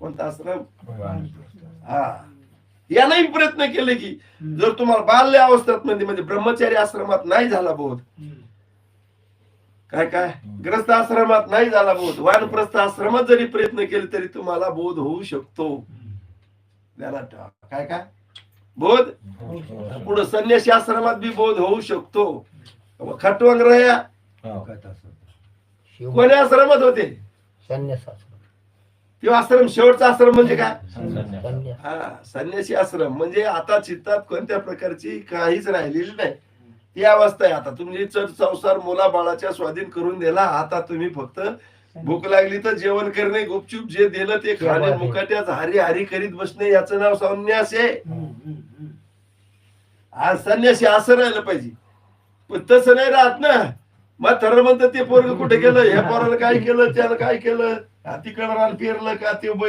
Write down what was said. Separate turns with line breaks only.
कोणता आश्रम? हा, यालाही प्रयत्न केले की जर तुम्हाला बाल्य अवस्थेत म्हणजे ब्रह्मचारी आश्रमात नाही झाला बोध, काय काय ग्रस्त आश्रमात नाही झाला बोध, वानप्रस्थ आश्रमात जरी प्रयत्न केले तरी तुम्हाला बोध होऊ शकतो. ध्यानात ठेवा. काय काय बोध पुढे संन्यासी आश्रमात बी बोध होऊ शकतो. खटवंग राया कोण्या आश्रमात होते? तो आश्रम शेवटचा आश्रम म्हणजे काय? हा, संन्यासी आश्रम. म्हणजे आता चित्तात कोणत्या प्रकारची काहीच राहिलेली नाही. ती अवस्था आहे. आता तुम्ही संसार मुला बाळाच्या स्वाधीन करून दिला. आता तुम्ही फक्त भूक लागली तर जेवण करणे, गुपचूप जे दिलं ते खाणे, मुकाट्याच हरी हरी करीत बसणे, याचं नाव संन्यास आहे. आज संन्यासी असं राहिलं पाहिजे. पण तसं नाही राहत ना. मग ठरलं म्हणतं ते पोरग कुठे गेलं, ह्या पोराला काय केलं, त्याला काय केलं, तिकडं रान पेरलं का, ते बैल